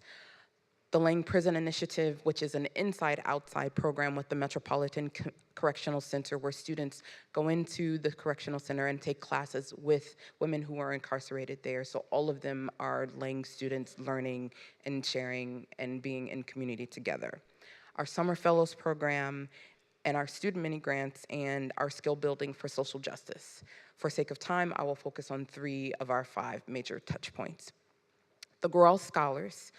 the Lang Prison Initiative, which is an inside-outside program with the Metropolitan Correctional Center, where students go into the correctional center and take classes with women who are incarcerated there. So all of them are Lang students learning and sharing and being in community together. Our Summer Fellows program and our student mini grants and our skill building for social justice. For sake of time, I will focus on 3 of our 5 major touch points. The Girl Scholars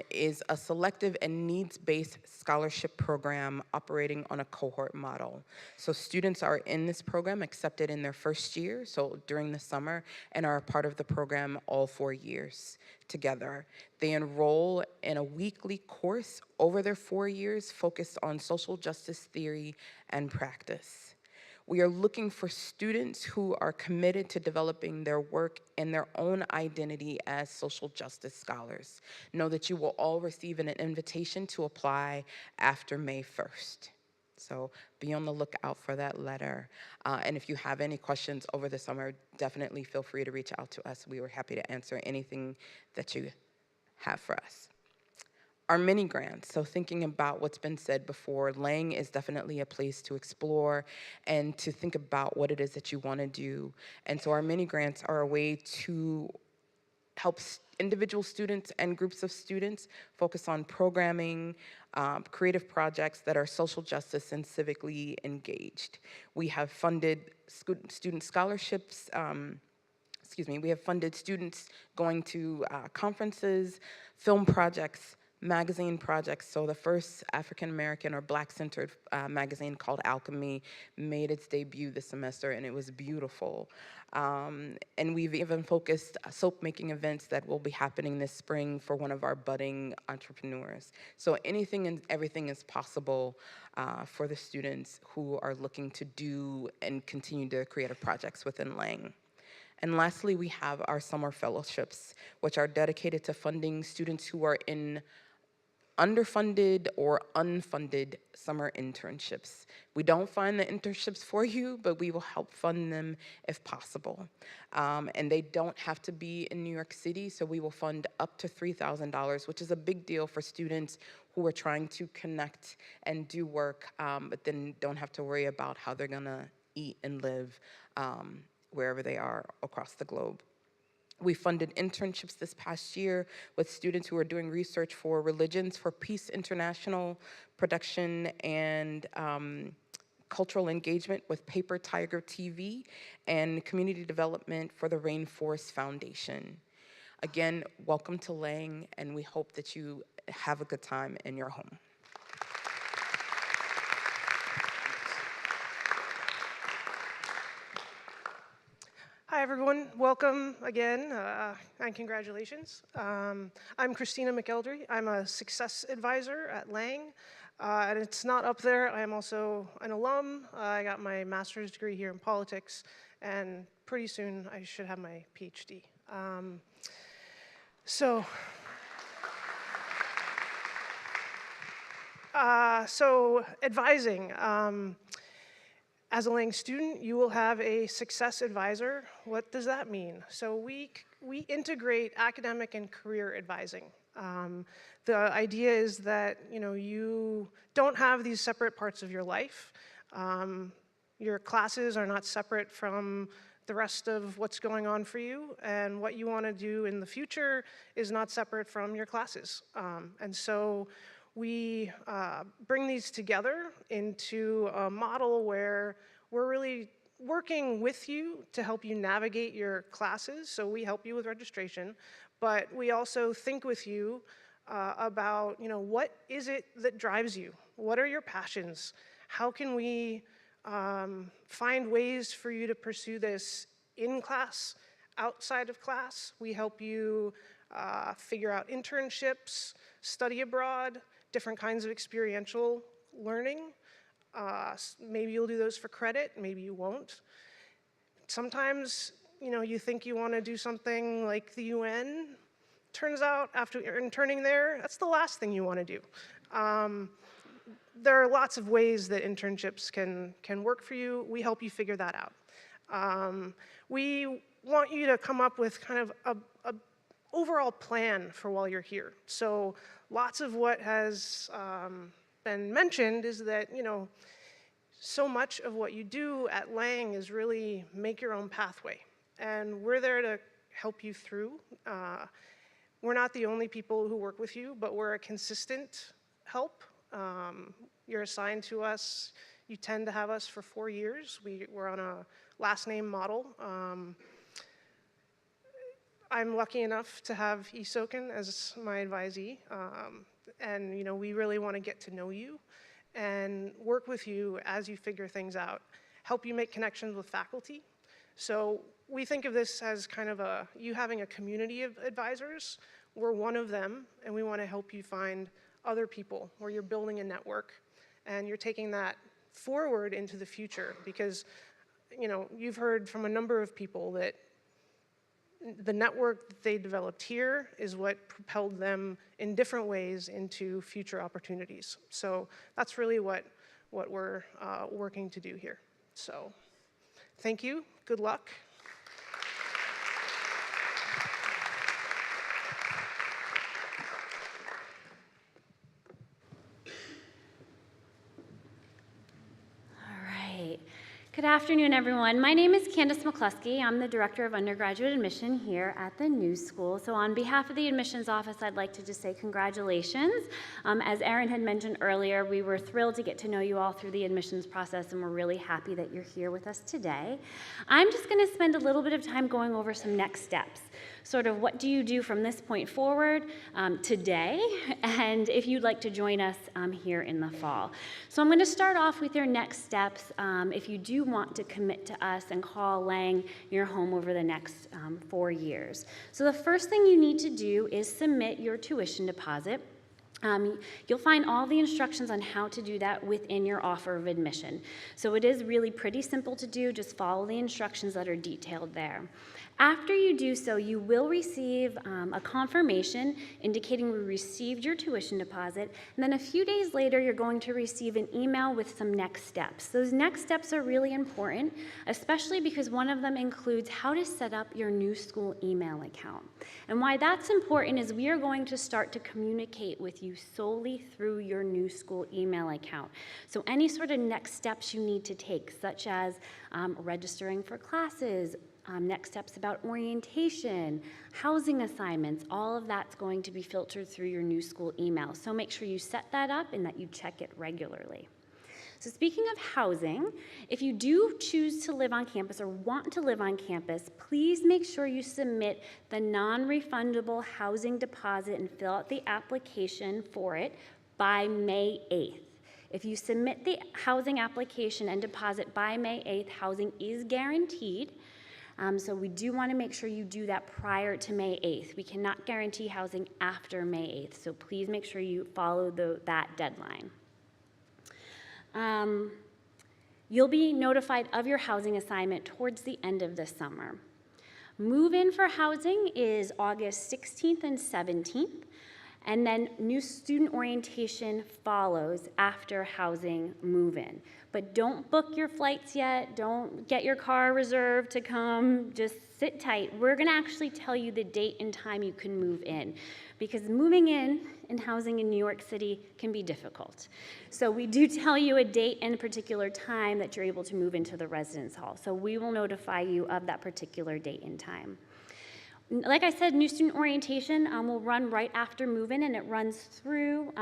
is a selective and needs-based scholarship program operating on a cohort model. So students are in this program accepted in their first year, so during the summer, and are a part of the program all 4 years together. They enroll in a weekly course over their 4 years focused on social justice theory and practice. We are looking for students who are committed to developing their work and their own identity as social justice scholars. Know that you will all receive an invitation to apply after May 1st. So be on the lookout for that letter. And if you have any questions over the summer, definitely feel free to reach out to us. We were happy to answer anything that you have for us. Our mini grants, so thinking about what's been said before, Lang is definitely a place to explore and to think about what it is that you want to do. And so our mini grants are a way to help individual students and groups of students focus on programming, creative projects that are social justice and civically engaged. We have funded student scholarships, we have funded students going to conferences, film projects, magazine projects. So the first African-American or Black-centered magazine called Alchemy made its debut this semester, and it was beautiful. And we've even focused soap-making events that will be happening this spring for one of our budding entrepreneurs. So anything and everything is possible for the students who are looking to do and continue their creative projects within Lang. And lastly, we have our summer fellowships, which are dedicated to funding students who are in underfunded or unfunded summer internships. We don't find the internships for you, but we will help fund them if possible. And they don't have to be in New York City, so we will fund up to $3,000, which is a big deal for students who are trying to connect and do work, but then don't have to worry about how they're gonna eat and live wherever they are across the globe. We funded internships this past year with students who are doing research for Religions for Peace International, production and cultural engagement with Paper Tiger TV, and community development for the Rainforest Foundation. Again, welcome to Lang, and we hope that you have a good time in your home.
Hi, everyone. Welcome again, and congratulations. I'm Christina McElderry. I'm a success advisor at Lang, and it's not up there. I am also an alum. I got my master's degree here in politics, and pretty soon I should have my PhD. So advising. As a Lang student, you will have a success advisor. What does that mean? So we integrate academic and career advising. The idea is that you don't have these separate parts of your life. Your classes are not separate from the rest of what's going on for you, and what you want to do in the future is not separate from your classes. And so we bring these together into a model where we're really working with you to help you navigate your classes. So we help you with registration, but we also think with you about what is it that drives you? What are your passions? How can we find ways for you to pursue this in class, outside of class? We help you figure out internships, study abroad, different kinds of experiential learning. Maybe you'll do those for credit, maybe you won't. Sometimes, you think you want to do something like the UN. Turns out, after interning there, that's the last thing you want to do. There are lots of ways that internships can work for you. We help you figure that out. We want you to come up with kind of a overall plan for while you're here. So lots of what has been mentioned is that, so much of what you do at Lang is really make your own pathway. And we're there to help you through. We're not the only people who work with you, but we're a consistent help. You're assigned to us. You tend to have us for 4 years. We're on a last name model. I'm lucky enough to have Isoken as my advisee, and we really want to get to know you and work with you as you figure things out, help you make connections with faculty. So we think of this as kind of you having a community of advisors. We're one of them, and we want to help you find other people where you're building a network, and you're taking that forward into the future, because you've heard from a number of people that the network that they developed here is what propelled them in different ways into future opportunities. So that's really what we're working to do here. So thank you, good luck.
Good afternoon, everyone. My name is Candace McCluskey. I'm the Director of Undergraduate Admission here at the New School. So on behalf of the Admissions Office, I'd like to just say congratulations. As Erin had mentioned earlier, we were thrilled to get to know you all through the admissions process, and we're really happy that you're here with us today. I'm just going to spend a little bit of time going over some next steps. Sort of what do you do from this point forward today, and if you'd like to join us here in the fall. So I'm going to start off with your next steps if you do want to commit to us and call Lang your home over the next 4 years. So the first thing you need to do is submit your tuition deposit. You'll find all the instructions on how to do that within your offer of admission. So it is really pretty simple to do, just follow the instructions that are detailed there. After you do so, you will receive a confirmation indicating we received your tuition deposit, and then a few days later, you're going to receive an email with some next steps. Those next steps are really important, especially because one of them includes how to set up your new school email account. And why that's important is we are going to start to communicate with you solely through your new school email account. So any sort of next steps you need to take, such as registering for classes, next steps about orientation, housing assignments, all of that's going to be filtered through your new school email. So make sure you set that up and that you check it regularly. So speaking of housing, if you do choose to live on campus or want to live on campus, please make sure you submit the non-refundable housing deposit and fill out the application for it by May 8th. If you submit the housing application and deposit by May 8th, housing is guaranteed. So we do want to make sure you do that prior to May 8th. We cannot guarantee housing after May 8th, so please make sure you follow that deadline. You'll be notified of your housing assignment towards the end of the summer. Move-in for housing is August 16th and 17th, and then new student orientation follows after housing move-in. But don't book your flights yet, don't get your car reserved to come, just sit tight. We're gonna actually tell you the date and time you can move in, because moving in and housing in New York City can be difficult. So we do tell you a date and a particular time that you're able to move into the residence hall. So we will notify you of that particular date and time. Like I said, new student orientation will run right after move-in, and it runs through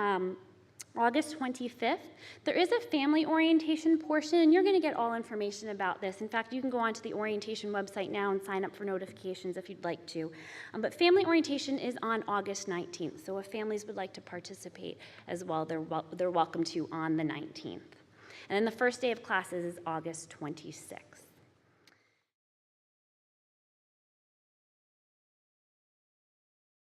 August 25th. There is a family orientation portion, and you're going to get all information about this. In fact, you can go onto the orientation website now and sign up for notifications if you'd like to. But family orientation is on August 19th, so if families would like to participate as well, they're welcome to on the 19th. And then the first day of classes is August 26th.